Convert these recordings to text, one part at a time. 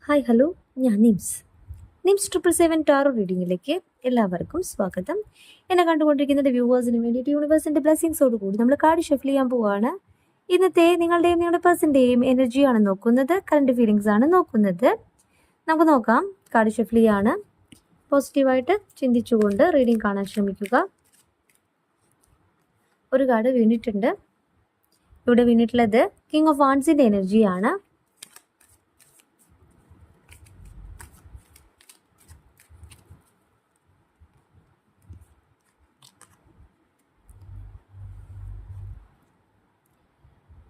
Hi hello, ഞാൻ nymphs 777 taro റീഡിങ്ങിലേക്ക് എല്ലാവർക്കും സ്വാഗതം. എന്നെ കണ്ടുകൊണ്ടിരിക്കുന്ന വ്യൂവേഴ്സിന് വേണ്ടിയിട്ട് യൂണിവേഴ്സിൻ്റെ ബ്ലെസ്സിങ്സോട് കൂടി നമ്മൾ കാർഡ് ഷഫിൾ ചെയ്യാൻ പോവുകയാണ്. ഇന്നത്തെ നിങ്ങളുടെ പേഴ്സൻ്റെയും എനർജിയാണ് നോക്കുന്നത്, കറണ്ട് ഫീലിങ്സ് ആണ് നോക്കുന്നത്. നമുക്ക് നോക്കാം. കാർഡ് ഷഫിൾ ചെയ്യാണ്. പോസിറ്റീവായിട്ട് ചിന്തിച്ചുകൊണ്ട് റീഡിങ് കാണാൻ ശ്രമിക്കുക. ഒരു കാർഡ് വീണിട്ടുണ്ട്. ഇവിടെ വീണിട്ടുള്ളത് കിങ് ഓഫ് വാൻസിൻ്റെ എനർജിയാണ്.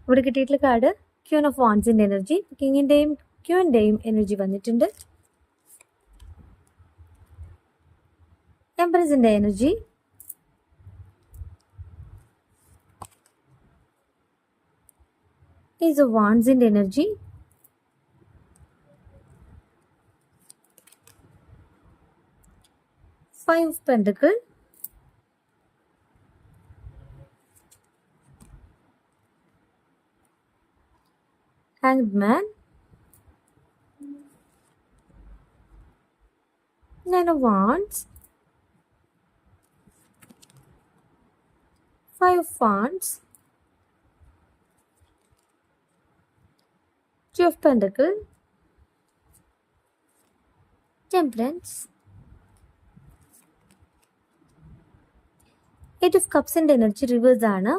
ഇവിടെ കിട്ടിയിട്ടുള്ള കാർഡ് ക്യൂൻ ഓഫ് വാൻസിൻ്റെ എനർജി. കിങ്ങിൻ്റെയും ക്യൂൻ്റെയും എനർജി വന്നിട്ടുണ്ട്. എംപ്രസിൻ്റെ എനർജി. ഈസ് ഓഫ് വാൻസിൻ്റെ energy. Five of pentacle. Hanged Man. Nine of Wands. Five of Wands. Two of Pentacles. Temperance. Eight of Cups and energy reverse ആണ്.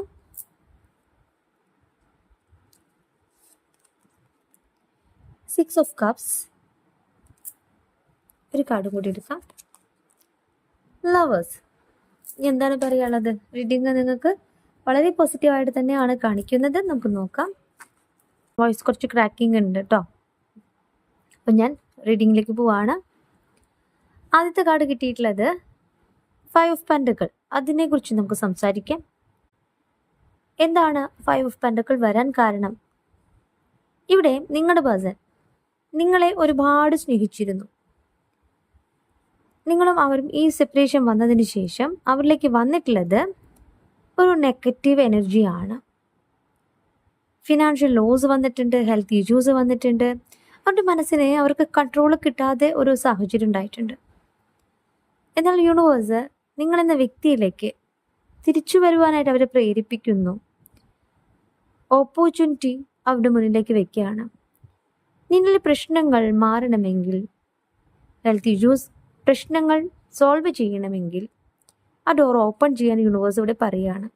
Six of cups. ഒരു card കൂടി എടുക്കാം. Lovers. എന്താണ് പറയാനുള്ളത്? Reading നിങ്ങൾക്ക് വളരെ പോസിറ്റീവായിട്ട് തന്നെയാണ് കാണിക്കുന്നത്. നമുക്ക് നോക്കാം. വോയിസ് കുറച്ച് ക്രാക്കിംഗ് ഉണ്ട് കേട്ടോ. അപ്പം ഞാൻ റീഡിങ്ങിലേക്ക് പോവാണ്. ആദ്യത്തെ കാർഡ് കിട്ടിയിട്ടുള്ളത് ഫൈവ് ഓഫ് പെൻറ്റക്കിൾ. അതിനെക്കുറിച്ച് നമുക്ക് സംസാരിക്കാം. എന്താണ് ഫൈവ് ഓഫ് പെൻറ്റക്കിൾ വരാൻ കാരണം? ഇവിടെ നിങ്ങളുടെ പേഴ്സൺ നിങ്ങളെ ഒരുപാട് സ്നേഹിച്ചിരുന്നു. നിങ്ങളും അവരും ഈ സെപ്പറേഷൻ വന്നതിന് ശേഷം അവരിലേക്ക് വന്നിട്ടുള്ളത് ഒരു നെഗറ്റീവ് എനർജിയാണ്. ഫിനാൻഷ്യൽ ലോസ് വന്നിട്ടുണ്ട്, ഹെൽത്ത് ഇഷ്യൂസ് വന്നിട്ടുണ്ട്. അവരുടെ മനസ്സിനെ അവർക്ക് കൺട്രോൾ കിട്ടാതെ ഒരു സാഹചര്യം ഉണ്ടായിട്ടുണ്ട്. എന്നാൽ യൂണിവേഴ്സ് നിങ്ങളെന്ന വ്യക്തിയിലേക്ക് തിരിച്ചു വരുവാനായിട്ട് അവരെ പ്രേരിപ്പിക്കുന്നു. ഓപ്പർച്യൂണിറ്റി അവരുടെ മുന്നിലേക്ക് വെക്കുകയാണ്. നിങ്ങളുടെ പ്രശ്നങ്ങൾ മാറണമെങ്കിൽ, ഹെൽത്ത് ഇഷ്യൂസ് പ്രശ്നങ്ങൾ സോൾവ് ചെയ്യണമെങ്കിൽ ആ ഡോർ ഓപ്പൺ ചെയ്യാൻ യൂണിവേഴ്സ് ഇവിടെ പറയുകയാണ്.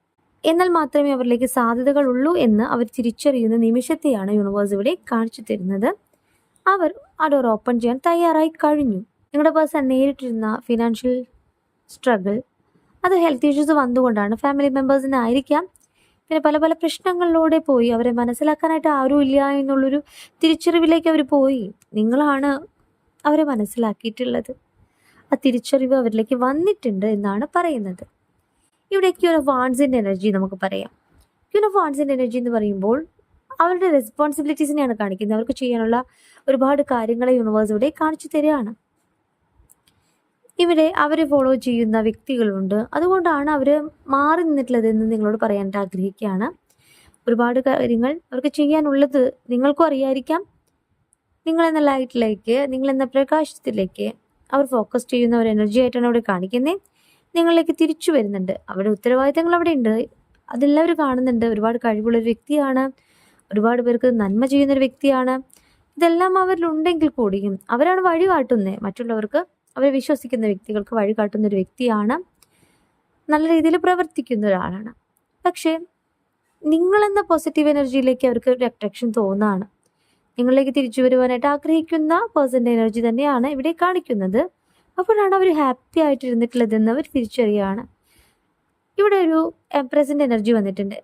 എന്നാൽ മാത്രമേ അവരിലേക്ക് സാധ്യതകളുള്ളൂ എന്ന് അവർ തിരിച്ചറിയുന്ന നിമിഷത്തെയാണ് യൂണിവേഴ്സ് ഇവിടെ കാണിച്ചു തരുന്നത്. അവർ ആ ഡോർ ഓപ്പൺ ചെയ്യാൻ തയ്യാറായി കഴിഞ്ഞു. നിങ്ങളുടെ പേഴ്സൺ നേരിട്ടിരുന്ന ഫിനാൻഷ്യൽ സ്ട്രഗിൾ, അത് ഹെൽത്ത് ഇഷ്യൂസ് വന്നുകൊണ്ടാണ്. ഫാമിലി മെമ്പേഴ്സിനായിരിക്കാം. പിന്നെ പല പല പ്രശ്നങ്ങളിലൂടെ പോയി അവരെ മനസ്സിലാക്കാനായിട്ട് ആരുമില്ല എന്നുള്ളൊരു തിരിച്ചറിവിലേക്ക് അവർ പോയി. നിങ്ങളാണ് അവരെ മനസ്സിലാക്കിയിട്ടുള്ളത്. ആ തിരിച്ചറിവ് അവരിലേക്ക് വന്നിട്ടുണ്ട് എന്നാണ് പറയുന്നത്. ഇവിടെ ക്യൂൻ ഓഫ് വാൻസിൻ്റെ എനർജി നമുക്ക് പറയാം. ക്യൂൻ ഓഫ് വാൻസിൻ്റെ എനർജി എന്ന് പറയുമ്പോൾ അവരുടെ റെസ്പോൺസിബിലിറ്റീസിനെയാണ് കാണിക്കുന്നത്. അവർക്ക് ചെയ്യാനുള്ള ഒരുപാട് കാര്യങ്ങളെ യൂണിവേഴ്സ് ഇവിടെ കാണിച്ചു തരികയാണ്. ഇവിടെ അവരെ ഫോളോ ചെയ്യുന്ന വ്യക്തികളുണ്ട്. അതുകൊണ്ടാണ് അവർ മാറി നിന്നിട്ടുള്ളതെന്ന് നിങ്ങളോട് പറയാനായിട്ട് ആഗ്രഹിക്കുകയാണ്. ഒരുപാട് കാര്യങ്ങൾ അവർക്ക് ചെയ്യാനുള്ളത് നിങ്ങൾക്കും അറിയാതിരിക്കാം. നിങ്ങളെന്ന ലൈറ്റിലേക്ക്, നിങ്ങളെന്ന പ്രകാശത്തിലേക്ക് അവർ ഫോക്കസ് ചെയ്യുന്ന ഒരു എനർജി ആയിട്ടാണ് അവിടെ കാണിക്കുന്നത്. നിങ്ങളിലേക്ക് തിരിച്ചു വരുന്നുണ്ട്. അവരുടെ ഉത്തരവാദിത്തങ്ങൾ അവിടെ ഉണ്ട്. അതെല്ലാം അവർ കാണുന്നുണ്ട്. ഒരുപാട് കഴിവുള്ളൊരു വ്യക്തിയാണ്. ഒരുപാട് പേർക്ക് നന്മ ചെയ്യുന്നൊരു വ്യക്തിയാണ്. ഇതെല്ലാം അവരിലുണ്ടെങ്കിൽ കൂടിയും അവരാണ് വഴി കാട്ടുന്നത്. മറ്റുള്ളവർക്ക്, അവരെ വിശ്വസിക്കുന്ന വ്യക്തികൾക്ക് വഴി കാട്ടുന്ന ഒരു വ്യക്തിയാണ്. നല്ല രീതിയിൽ പ്രവർത്തിക്കുന്ന ഒരാളാണ്. പക്ഷേ നിങ്ങളെന്ന പോസിറ്റീവ് എനർജിയിലേക്ക് അവർക്ക് ഒരു അട്രാക്ഷൻ തോന്നുകയാണ്. നിങ്ങളിലേക്ക് തിരിച്ചു വരുവാനായിട്ട് ആഗ്രഹിക്കുന്ന പേഴ്സൻ്റെ എനർജി തന്നെയാണ് ഇവിടെ കാണിക്കുന്നത്. അപ്പോഴാണ് അവർ ഹാപ്പി ആയിട്ടിരുന്നിട്ടുള്ളതെന്ന് അവർ തിരിച്ചറിയുകയാണ്. ഇവിടെ ഒരു എംപ്രസിൻ്റെ എനർജി വന്നിട്ടുണ്ട്.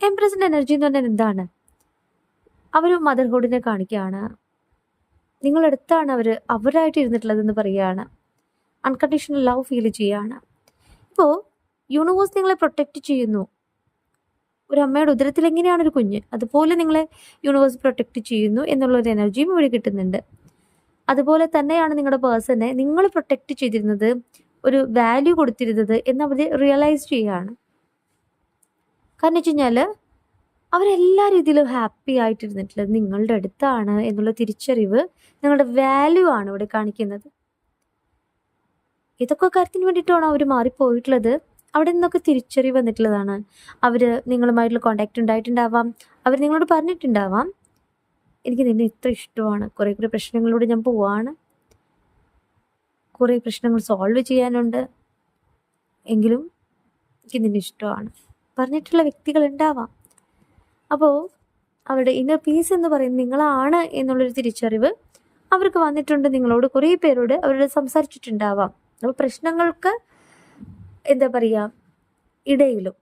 എംപ്രസിൻ്റെ എനർജി എന്ന് പറഞ്ഞാൽ എന്താണ്? അവർ മദർഹുഡിനെ കാണിക്കുകയാണ്. നിങ്ങളടുത്താണ് അവരായിട്ട് ഇരുന്നിട്ടുള്ളതെന്ന് പറയുകയാണ്. അൺകണ്ടീഷണൽ ലവ് ഫീൽ ചെയ്യുകയാണ്. ഇപ്പോൾ യൂണിവേഴ്സ് നിങ്ങളെ പ്രൊട്ടക്റ്റ് ചെയ്യുന്നു. ഒരു അമ്മയുടെ ഉദരത്തിൽ എങ്ങനെയാണ് ഒരു കുഞ്ഞ്, അതുപോലെ നിങ്ങളെ യൂണിവേഴ്സ് പ്രൊട്ടക്റ്റ് ചെയ്യുന്നു എന്നുള്ളൊരു എനർജിയും ഇവിടെ കിട്ടുന്നുണ്ട്. അതുപോലെ തന്നെയാണ് നിങ്ങളുടെ പേഴ്സണെ നിങ്ങൾ പ്രൊട്ടക്റ്റ് ചെയ്തിരുന്നത്, ഒരു വാല്യൂ കൊടുത്തിരുന്നത് എന്ന് അവർ റിയലൈസ് ചെയ്യുകയാണ്. കാരണം വെച്ച് കഴിഞ്ഞാൽ അവരെല്ലാ രീതിയിലും ഹാപ്പി ആയിട്ടിരുന്നിട്ടുള്ളത് നിങ്ങളുടെ അടുത്താണ് എന്നുള്ള തിരിച്ചറിവ്, നിങ്ങളുടെ വാല്യൂ ആണ് ഇവിടെ കാണിക്കുന്നത്. ഇതൊക്കെ കാര്യത്തിന് വേണ്ടിയിട്ടാണോ അവർ മാറിപ്പോയിട്ടുള്ളത്? അവിടെ നിന്നൊക്കെ തിരിച്ചറിവ് വന്നിട്ടുള്ളതാണ്. അവർ നിങ്ങളുമായിട്ടുള്ള കോണ്ടാക്ട് ഉണ്ടായിട്ടുണ്ടാവാം, അവർ നിങ്ങളോട് പറഞ്ഞിട്ടുണ്ടാവാം, എനിക്ക് നിന്നെ ഇത്ര ഇഷ്ടമാണ്, കുറേ പ്രശ്നങ്ങളിലൂടെ ഞാൻ പോവാണ്, കുറേ പ്രശ്നങ്ങൾ സോൾവ് ചെയ്യാനുണ്ട്, എങ്കിലും എനിക്ക് നിന്നെ ഇഷ്ടമാണ് പറഞ്ഞിട്ടുള്ള വ്യക്തികൾ ഉണ്ടാവാം. അപ്പോൾ അവരുടെ ഇന്നർ പീസ് എന്ന് പറയുന്നത് നിങ്ങളാണ് എന്നുള്ളൊരു തിരിച്ചറിവ് അവർക്ക് വന്നിട്ടുണ്ട്. നിങ്ങളോട് കുറേ പേരോട് അവരോട് സംസാരിച്ചിട്ടുണ്ടാവാം. അപ്പോൾ പ്രശ്നങ്ങൾക്ക് എന്താ പറയുക ഇടയിലും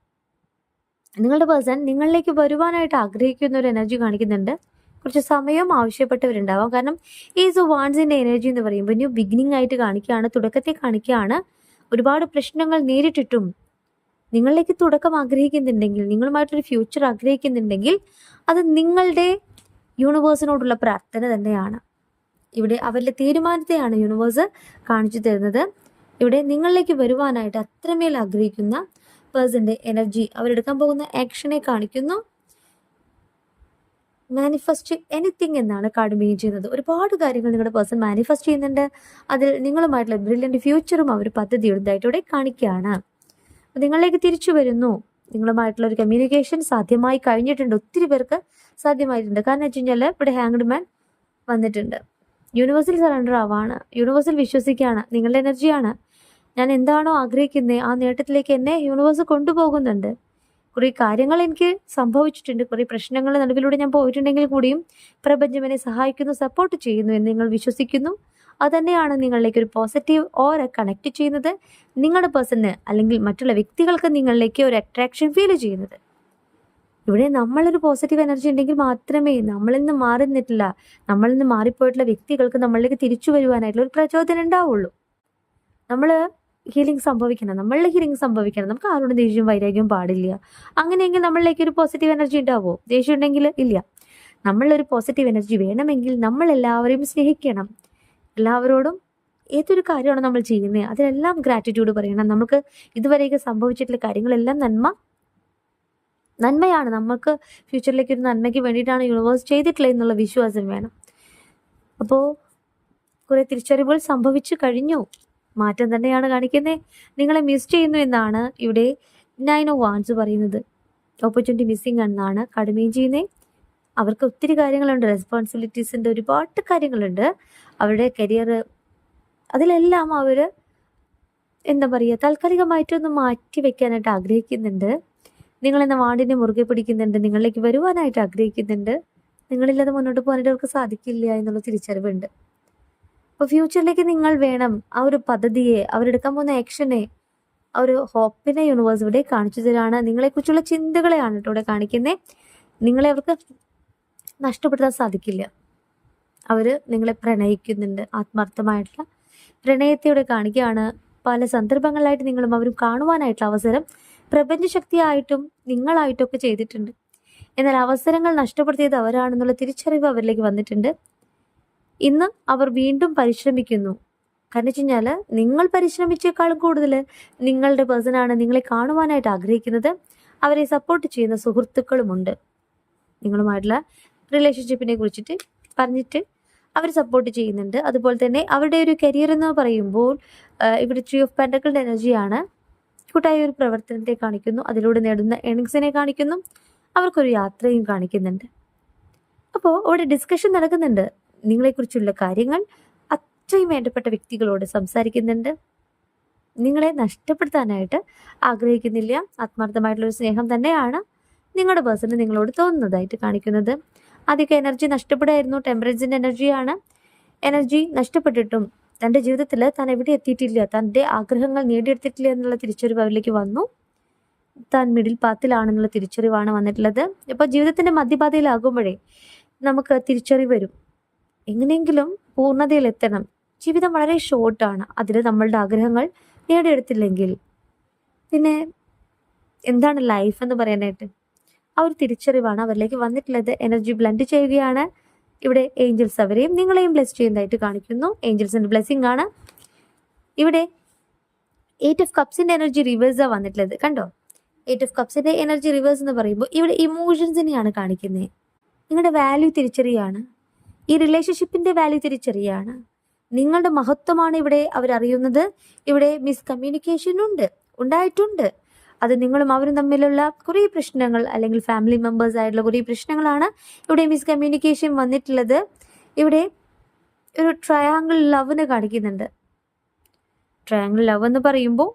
നിങ്ങളുടെ പേഴ്സൺ നിങ്ങളിലേക്ക് വരുവാനായിട്ട് ആഗ്രഹിക്കുന്ന ഒരു എനർജി കാണിക്കുന്നുണ്ട്. കുറച്ച് സമയം ആവശ്യപ്പെട്ടവരുണ്ടാവാം. കാരണം ഈസ് വാൺസിൻ്റെ എനർജി എന്ന് പറയുമ്പോൾ ന്യൂ ബിഗിനിങ് ആയിട്ട് കാണിക്കുകയാണ്, തുടക്കത്തെ കാണിക്കുകയാണ്. ഒരുപാട് പ്രശ്നങ്ങൾ നേരിട്ടിട്ടും നിങ്ങളിലേക്ക് തുടക്കം ആഗ്രഹിക്കുന്നുണ്ടെങ്കിൽ, നിങ്ങളുമായിട്ടൊരു ഫ്യൂച്ചർ ആഗ്രഹിക്കുന്നുണ്ടെങ്കിൽ അത് നിങ്ങളുടെ യൂണിവേഴ്സിനോടുള്ള പ്രാർത്ഥന തന്നെയാണ്. ഇവിടെ അവരുടെ തീരുമാനത്തെയാണ് യൂണിവേഴ്സ് കാണിച്ചു തരുന്നത്. ഇവിടെ നിങ്ങളിലേക്ക് വരുവാനായിട്ട് അത്രമേൽ ആഗ്രഹിക്കുന്ന പേഴ്സൻ്റെ എനർജി, അവരെടുക്കാൻ പോകുന്ന ആക്ഷനെ കാണിക്കുന്നു. മാനിഫെസ്റ്റ് എനിത്തിങ് എന്നാണ് കാർഡ് മീൻ ചെയ്യുന്നത്. ഒരുപാട് കാര്യങ്ങൾ നിങ്ങളുടെ പേഴ്സൺ മാനിഫെസ്റ്റ് ചെയ്യുന്നുണ്ട്. അതിൽ നിങ്ങളുമായിട്ടുള്ള ബ്രില്യൻ്റ് ഫ്യൂച്ചറും അവർ പദ്ധതി ഇടുന്നതായിട്ട് ഇവിടെ കാണിക്കുകയാണ്. നിങ്ങളിലേക്ക് തിരിച്ചു വരുന്നു. നിങ്ങളുമായിട്ടുള്ള ഒരു കമ്മ്യൂണിക്കേഷൻ സാധ്യമായി കഴിഞ്ഞിട്ടുണ്ട്. ഒത്തിരി പേർക്ക് സാധ്യമായിട്ടുണ്ട്. കാരണം വെച്ച് കഴിഞ്ഞാൽ ഇവിടെ ഹാങ്ഡ് മാൻ വന്നിട്ടുണ്ട്. യൂണിവേഴ്സിൽ സറണ്ടർ ആവാണ്, യൂണിവേഴ്സിൽ വിശ്വസിക്കുകയാണ്. നിങ്ങളുടെ എനർജിയാണ്. ഞാൻ എന്താണോ ആഗ്രഹിക്കുന്നത് ആ നേട്ടത്തിലേക്ക് എന്നെ യൂണിവേഴ്സ് കൊണ്ടുപോകുന്നുണ്ട്. കുറേ കാര്യങ്ങൾ എനിക്ക് സംഭവിച്ചിട്ടുണ്ട്, കുറേ പ്രശ്നങ്ങൾ നടുവിലൂടെ ഞാൻ പോയിട്ടുണ്ടെങ്കിൽ കൂടിയും പ്രപഞ്ചം എന്നെ സഹായിക്കുന്നു, സപ്പോർട്ട് ചെയ്യുന്നു എന്ന് നിങ്ങൾ വിശ്വസിക്കുന്നു. അതുതന്നെയാണ് നിങ്ങളിലേക്ക് ഒരു പോസിറ്റീവ് ഓറ കണക്ട് ചെയ്യുന്നത്. നിങ്ങളുടെ പേഴ്സണ് അല്ലെങ്കിൽ മറ്റുള്ള വ്യക്തികൾക്ക് നിങ്ങളിലേക്ക് ഒരു അട്രാക്ഷൻ ഫീൽ ചെയ്യുന്നത്. ഇവിടെ നമ്മളൊരു പോസിറ്റീവ് എനർജി ഉണ്ടെങ്കിൽ മാത്രമേ നമ്മളിൽ നിന്ന് മാറി നിന്നിട്ടില്ല, നമ്മളിൽ നിന്ന് മാറിപ്പോയിട്ടുള്ള വ്യക്തികൾക്ക് നമ്മളിലേക്ക് തിരിച്ചു വരുവാനായിട്ടുള്ള ഒരു പ്രചോദനം ഉണ്ടാവുള്ളൂ. നമ്മൾ ഹീലിംഗ് സംഭവിക്കണം, നമ്മളിൽ ഹീലിംഗ് സംഭവിക്കണം. നമുക്ക് ആരോടും ദേഷ്യവും വൈരാഗ്യവും പാടില്ല. അങ്ങനെയെങ്കിൽ നമ്മളിലേക്ക് ഒരു പോസിറ്റീവ് എനർജി ഉണ്ടാവുമോ? ദേഷ്യം ഉണ്ടെങ്കിൽ ഇല്ല. നമ്മളൊരു പോസിറ്റീവ് എനർജി വേണമെങ്കിൽ നമ്മൾ എല്ലാവരെയും സ്നേഹിക്കണം. എല്ലാവരോടും ഏതൊരു കാര്യമാണ് നമ്മൾ ചെയ്യുന്നത് അതിലെല്ലാം ഗ്രാറ്റിറ്റ്യൂഡ് പറയണം. നമുക്ക് ഇതുവരെയൊക്കെ സംഭവിച്ചിട്ടുള്ള കാര്യങ്ങളെല്ലാം നന്മയാണ്. നമുക്ക് ഫ്യൂച്ചറിലേക്ക് ഒരു നന്മയ്ക്ക് വേണ്ടിയിട്ടാണ് യൂണിവേഴ്സ് ചെയ്തിട്ടുള്ളത് എന്നുള്ള വിശ്വാസം വേണം. അപ്പോൾ കുറേ തിരിച്ചറിവുകൾ സംഭവിച്ചു കഴിഞ്ഞു. മാറ്റം തന്നെയാണ് കാണിക്കുന്നത്. നിങ്ങളെ മിസ് ചെയ്യുന്നു എന്നാണ് ഇവിടെ 9 of Wands പറയുന്നത്. ഓപ്പർച്യൂണിറ്റി മിസ്സിങ് എന്നാണ് കടുമയും ചെയ്യുന്നത്. അവർക്ക് ഒത്തിരി കാര്യങ്ങളുണ്ട്, റെസ്പോൺസിബിലിറ്റീസിൻ്റെ ഒരുപാട് കാര്യങ്ങളുണ്ട്. അവരുടെ കരിയർ അതിലെല്ലാം അവർ എന്താ പറയുക താൽക്കാലികമായിട്ടൊന്ന് മാറ്റി വെക്കാനായിട്ട് ആഗ്രഹിക്കുന്നുണ്ട്. നിങ്ങളെന്ന വാണ്ടിനെ മുറുകെ പിടിക്കുന്നുണ്ട്, നിങ്ങളിലേക്ക് വരുവാനായിട്ട് ആഗ്രഹിക്കുന്നുണ്ട്. നിങ്ങളില്ലാതെ മുന്നോട്ട് പോകാനായിട്ട് അവർക്ക് സാധിക്കില്ല എന്നുള്ള തിരിച്ചറിവുണ്ട്. അപ്പോൾ ഫ്യൂച്ചറിലേക്ക് നിങ്ങൾ വേണം. ആ ഒരു പദ്ധതിയെ, അവരെടുക്കാൻ പോകുന്ന ആക്ഷനെ, ആ ഒരു ഹോപ്പിനെ യൂണിവേഴ്സ് ഇവിടെ കാണിച്ചു തരാണ്. നിങ്ങളെക്കുറിച്ചുള്ള ചിന്തകളെയാണ് കേട്ടോ ഇവിടെ കാണിക്കുന്നത്. നിങ്ങളെ അവർക്ക് നഷ്ടപ്പെടുത്താൻ സാധിക്കില്ല. അവർ നിങ്ങളെ പ്രണയിക്കുന്നുണ്ട്. ആത്മാർത്ഥമായിട്ടുള്ള പ്രണയത്തെ ഇവിടെ കാണിക്കുകയാണ്. പല സന്ദർഭങ്ങളിലായിട്ട് നിങ്ങളും അവരും കാണുവാനായിട്ടുള്ള അവസരം പ്രപഞ്ചശക്തിയായിട്ടും നിങ്ങളായിട്ടൊക്കെ ചെയ്തിട്ടുണ്ട്. എന്നാൽ അവസരങ്ങൾ നഷ്ടപ്പെടുത്തിയത് അവരാണെന്നുള്ള തിരിച്ചറിവ് അവരിലേക്ക് വന്നിട്ടുണ്ട്. ഇന്ന് അവർ വീണ്ടും പരിശ്രമിക്കുന്നു. കാരണം വെച്ച് കഴിഞ്ഞാൽ നിങ്ങൾ പരിശ്രമിച്ചേക്കാളും കൂടുതൽ നിങ്ങളുടെ പേഴ്സണാണ് നിങ്ങളെ കാണുവാനായിട്ട് ആഗ്രഹിക്കുന്നത്. അവരെ സപ്പോർട്ട് ചെയ്യുന്ന സുഹൃത്തുക്കളുമുണ്ട്. നിങ്ങളുമായിട്ടുള്ള റിലേഷൻഷിപ്പിനെ കുറിച്ചിട്ട് പറഞ്ഞിട്ട് അവർ സപ്പോർട്ട് ചെയ്യുന്നുണ്ട്. അതുപോലെ തന്നെ അവരുടെ ഒരു കരിയർ എന്ന് പറയുമ്പോൾ ഇവിടെ 3 of Pentacles എനർജിയാണ്. കൂട്ടായ ഒരു പ്രവർത്തനത്തെ കാണിക്കുന്നു, അതിലൂടെ നേടുന്ന ഏണിങ്സിനെ കാണിക്കുന്നു, അവർക്കൊരു യാത്രയും കാണിക്കുന്നുണ്ട്. അപ്പോൾ ഇവിടെ ഡിസ്കഷൻ നടക്കുന്നുണ്ട്. നിങ്ങളെക്കുറിച്ചുള്ള കാര്യങ്ങൾ അത്രയും വേണ്ടപ്പെട്ട വ്യക്തികളോട് സംസാരിക്കുന്നുണ്ട്. നിങ്ങളെ നഷ്ടപ്പെടുത്താനായിട്ട് ആഗ്രഹിക്കുന്നില്ല. ആത്മാർത്ഥമായിട്ടുള്ളൊരു സ്നേഹം തന്നെയാണ് നിങ്ങളുടെ പേഴ്സണ് നിങ്ങളോട് തോന്നുന്നതായിട്ട് കാണിക്കുന്നത്. ആദ്യമൊക്കെ എനർജി നഷ്ടപ്പെടുമായിരുന്നു. ടെമ്പറേച്ചറിൻ്റെ എനർജിയാണ്. എനർജി നഷ്ടപ്പെട്ടിട്ടും തൻ്റെ ജീവിതത്തിൽ താൻ എവിടെ എത്തിയിട്ടില്ല, തൻ്റെ ആഗ്രഹങ്ങൾ നേടിയെടുത്തിട്ടില്ല എന്നുള്ള തിരിച്ചറിവ് അവരിലേക്ക് വന്നു. താൻ മിഡിൽ പാത്തിലാണെന്നുള്ള തിരിച്ചറിവാണ് വന്നിട്ടുള്ളത്. ഇപ്പോൾ ജീവിതത്തിൻ്റെ മധ്യപാതയിലാകുമ്പോഴേ നമുക്ക് തിരിച്ചറിവ് വരും. എങ്ങനെയെങ്കിലും പൂർണ്ണതയിലെത്തണം. ജീവിതം വളരെ ഷോർട്ടാണ്. അതിൽ നമ്മളുടെ ആഗ്രഹങ്ങൾ നേടിയെടുത്തില്ലെങ്കിൽ പിന്നെ എന്താണ് ലൈഫ് എന്ന് പറയാനായിട്ട്? ആ ഒരു തിരിച്ചറിവാണ് അവരിലേക്ക് വന്നിട്ടുള്ളത്. എനർജി ബ്ലെൻഡ് ചെയ്യുകയാണ്. ഇവിടെ ഏഞ്ചൽസ് അവരെയും നിങ്ങളെയും ബ്ലെസ് ചെയ്യുന്നതായിട്ട് കാണിക്കുന്നു. ഏഞ്ചൽസിൻ്റെ ബ്ലെസ്സിങ് ആണ്. ഇവിടെ 8 of Cupsൻ്റെ എനർജി റിവേഴ്സാണ് വന്നിട്ടുള്ളത്. കണ്ടോ? 8 ഓഫ് കപ്സിന്റെ എനർജി റിവേഴ്സ് എന്ന് പറയുമ്പോൾ ഇവിടെ ഇമോഷൻസിനെയാണ് കാണിക്കുന്നത്. നിങ്ങളുടെ വാല്യൂ തിരിച്ചറിയാണ്, ഈ റിലേഷൻഷിപ്പിന്റെ വാല്യൂ തിരിച്ചറിയാണ്, നിങ്ങളുടെ മഹത്വമാണ് ഇവിടെ അവരറിയുന്നത്. ഇവിടെ മിസ്കമ്മ്യൂണിക്കേഷൻ ഉണ്ടായിട്ടുണ്ട്. അത് നിങ്ങളും അവരും തമ്മിലുള്ള കുറേ പ്രശ്നങ്ങൾ, അല്ലെങ്കിൽ ഫാമിലി മെമ്പേഴ്സ് ആയിട്ടുള്ള കുറേ പ്രശ്നങ്ങളാണ് ഇവിടെ മിസ്കമ്മ്യൂണിക്കേഷൻ വന്നിട്ടുള്ളത്. ഇവിടെ ഒരു ട്രയാങ്കിൾ ലവിനെ കാണിക്കുന്നുണ്ട്. ട്രയാങ്കിൾ ലവ് എന്ന് പറയുമ്പോൾ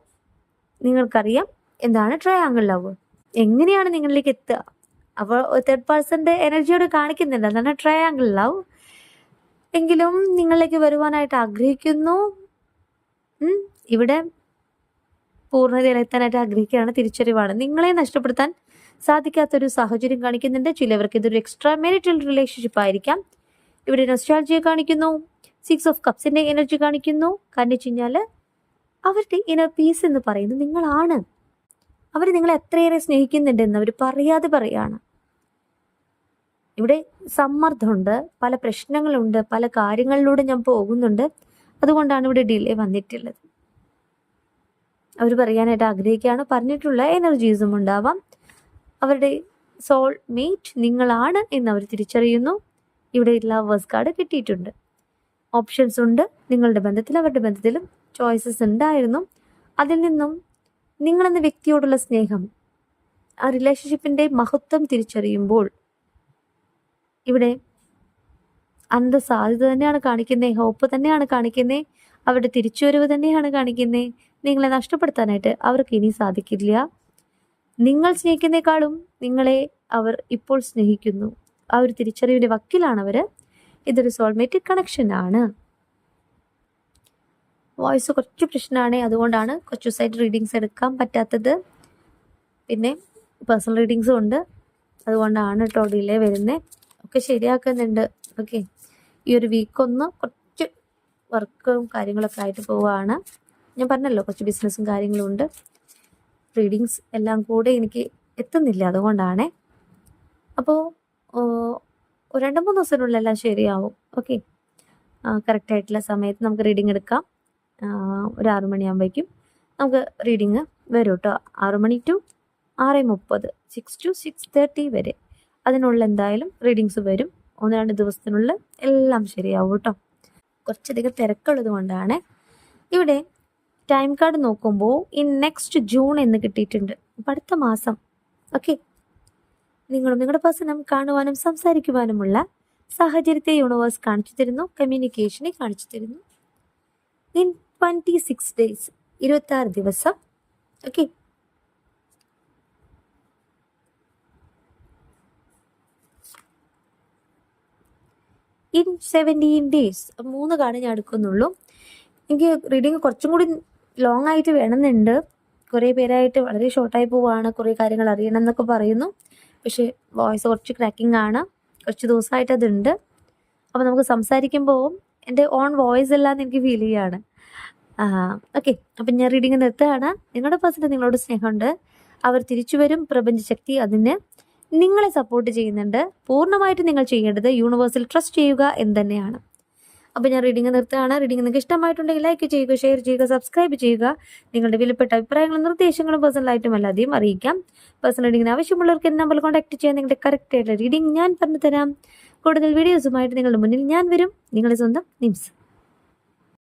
നിങ്ങൾക്കറിയാം എന്താണ് ട്രയാങ്കിൾ ലവ്, എങ്ങനെയാണ് നിങ്ങളിലേക്ക് എത്തുക. അപ്പോൾ തേർഡ് പേഴ്സന്റെ എനർജിയോട് കാണിക്കുന്നുണ്ട് അതാണ് ട്രയാങ്കിൾ ലവ്. എങ്കിലും നിങ്ങളിലേക്ക് വരുവാനായിട്ട് ആഗ്രഹിക്കുന്നു. ഇവിടെ പൂർണ്ണതയിലെത്താനായിട്ട് ആഗ്രഹിക്കുകയാണ്. തിരിച്ചറിവാണ്. നിങ്ങളെ നഷ്ടപ്പെടുത്താൻ സാധിക്കാത്തൊരു സാഹചര്യം കാണിക്കുന്നുണ്ട്. ചിലവർക്ക് ഇതൊരു എക്സ്ട്രാ മെരിറ്റൽ റിലേഷൻഷിപ്പ് ആയിരിക്കാം. ഇവിടെ നൊസ്റ്റാൾജിയ കാണിക്കുന്നു. 6 ഓഫ് കപ്സിന്റെ എനർജി കാണിക്കുന്നു. കാരണം വെച്ച് കഴിഞ്ഞാൽ അവരുടെ ഇന്നർ പീസ് എന്ന് പറയുന്നത് നിങ്ങളാണ്. അവർ നിങ്ങളെ എത്രയേറെ സ്നേഹിക്കുന്നുണ്ടെന്ന് അവർ പറയാതെ പറയാണ്. ഇവിടെ സമ്മർദ്ദമുണ്ട്, പല പ്രശ്നങ്ങളുണ്ട്, പല കാര്യങ്ങളിലൂടെ ഞാൻ പോകുന്നുണ്ട്, അതുകൊണ്ടാണ് ഇവിടെ ഡിലേ വന്നിട്ടുള്ളത്. അവർ പറയാനായിട്ട് ആഗ്രഹിക്കുകയാണ്. പറഞ്ഞിട്ടുള്ള എനർജീസും ഉണ്ടാവാം. അവരുടെ സോൾ മേറ്റ് നിങ്ങളാണ് എന്ന് അവർ തിരിച്ചറിയുന്നു. ഇവിടെ ലവേഴ്സ് കാർഡ് കിട്ടിയിട്ടുണ്ട്. ഓപ്ഷൻസ് ഉണ്ട്. നിങ്ങളുടെ ബന്ധത്തിൽ അവരുടെ ബന്ധത്തിലും ചോയ്സസ് ഉണ്ടായിരുന്നു. അതിൽ നിന്നും നിങ്ങളെന്ന വ്യക്തിയോടുള്ള സ്നേഹം, ആ റിലേഷൻഷിപ്പിന്റെ മഹത്വം തിരിച്ചറിയുമ്പോൾ ഇവിടെ അന്ധസാധ്യത തന്നെയാണ് കാണിക്കുന്നത്, ഹോപ്പ് തന്നെയാണ് കാണിക്കുന്നത്, അവരുടെ തിരിച്ചുവരവ് തന്നെയാണ് കാണിക്കുന്നത്. നിങ്ങളെ നഷ്ടപ്പെടുത്താനായിട്ട് അവർക്ക് ഇനി സാധിക്കില്ല. നിങ്ങൾ സ്നേഹിക്കുന്നേക്കാളും നിങ്ങളെ അവർ ഇപ്പോൾ സ്നേഹിക്കുന്നു. ആ ഒരു തിരിച്ചറിവിന്റെ വക്കിലാണ് അവർ. ഇതൊരു സോൾമേറ്റ് കണക്ഷൻ ആണ്. വോയിസ് കുറച്ച് പ്രശ്നമാണ്, അതുകൊണ്ടാണ് കുറച്ച് ദിവസമായിട്ട് റീഡിങ്സ് എടുക്കാൻ പറ്റാത്തത്. പിന്നെ പേഴ്സണൽ റീഡിങ്സും ഉണ്ട്, അതുകൊണ്ടാണ് കേട്ടോ ഡിലേ വരുന്നത്. ഒക്കെ ശരിയാക്കുന്നുണ്ട്. ഓക്കെ, ഈ ഒരു വീക്കൊന്ന് കുറച്ച് വർക്കും കാര്യങ്ങളൊക്കെ ആയിട്ട് പോവുകയാണ്. ഞാൻ പറഞ്ഞല്ലോ കുറച്ച് ബിസിനസ്സും കാര്യങ്ങളും ഉണ്ട്. റീഡിങ്സ് എല്ലാം കൂടെ എനിക്ക് എത്തുന്നില്ല, അതുകൊണ്ടാണേ. അപ്പോൾ 2-3 ദിവസത്തിനുള്ളിൽ എല്ലാം ശരിയാവും. ഓക്കെ, കറക്റ്റായിട്ടുള്ള സമയത്ത് നമുക്ക് റീഡിങ് എടുക്കാം. ഒരു 6 മണിയാകുമ്പോഴേക്കും നമുക്ക് റീഡിങ് വരും കേട്ടോ. 6 മണി ടു 6:30, 6 to 6:30 വരെ. അതിനുള്ളിൽ എന്തായാലും റീഡിങ്സ് വരും. 1-2 ദിവസത്തിനുള്ളിൽ എല്ലാം ശരിയാവും കേട്ടോ. കുറച്ചധികം തിരക്കുള്ളത് കൊണ്ടാണ്. ഇവിടെ ടൈം കാർഡ് നോക്കുമ്പോൾ നെക്സ്റ്റ് ജൂൺ എന്ന് കിട്ടിയിട്ടുണ്ട്. അപ്പം അടുത്ത മാസം. ഓക്കെ, നിങ്ങളും നിങ്ങളുടെ പേഴ്സണും കാണുവാനും സംസാരിക്കുവാനുമുള്ള സാഹചര്യത്തെ യൂണിവേഴ്സ് കാണിച്ചു തരുന്നു, കമ്മ്യൂണിക്കേഷനെ കാണിച്ചു തരുന്നു. 26 days, 26 ദിവസം. Okay, in 17 days. 3 കാർഡ് ഞാൻ എടുക്കുന്നുള്ളൂ. എനിക്ക് റീഡിങ് കുറച്ചും കൂടി ലോങ് ആയിട്ട് വേണമെന്നുണ്ട്. കുറേ പേരായിട്ട് വളരെ ഷോർട്ടായി പോവുകയാണ്. കുറേ കാര്യങ്ങൾ അറിയണം എന്നൊക്കെ പറയുന്നു. പക്ഷേ വോയിസ് കുറച്ച് ക്രാക്കിംഗ് ആണ്. കുറച്ച് ദിവസമായിട്ട് അതുണ്ട്. അപ്പോൾ നമുക്ക് സംസാരിക്കുമ്പോൾ എൻ്റെ ഓൺ വോയിസ് അല്ലാന്ന് എനിക്ക് ഫീൽ ചെയ്യുകയാണ്. ഓക്കെ, അപ്പം ഞാൻ റീഡിങ് നിർത്തുകയാണ്. നിങ്ങളുടെ പേഴ്സൺ നിങ്ങളോട് സ്നേഹമുണ്ട്. അവർ തിരിച്ചു വരും. പ്രപഞ്ചശക്തി അതിന് നിങ്ങളെ സപ്പോർട്ട് ചെയ്യുന്നുണ്ട്. പൂർണ്ണമായിട്ട് നിങ്ങൾ ചെയ്യേണ്ടത് യൂണിവേഴ്സിൽ ട്രസ്റ്റ് ചെയ്യുക എന്ന് തന്നെയാണ്. അപ്പോൾ ഞാൻ റീഡിങ് നിർത്തുകയാണ്. റീഡിങ് നിങ്ങൾക്ക് ഇഷ്ടമായിട്ടുണ്ടെങ്കിൽ ലൈക്ക് ചെയ്യുക, ഷെയർ ചെയ്യുക, സബ്സ്ക്രൈബ് ചെയ്യുക. നിങ്ങളുടെ വിലപ്പെട്ട അഭിപ്രായങ്ങളും നിർദ്ദേശങ്ങളും പേഴ്സണലായിട്ടും അല്ലാതെയും അറിയിക്കാം. പേഴ്സണൽ റീഡിങ്ങിന് ആവശ്യമുള്ളവർക്ക് എൻ്റെ നമ്പർ കോൺടാക്ട് ചെയ്യാൻ. നിങ്ങളുടെ കറക്റ്റ് ആയിട്ടുള്ള റീഡിങ് ഞാൻ പറഞ്ഞു തരാം. കൂടുതൽ വീഡിയോസുമായിട്ട് നിങ്ങളുടെ മുന്നിൽ ഞാൻ വരും. നിങ്ങളുടെ സ്വന്തം നിംസ്.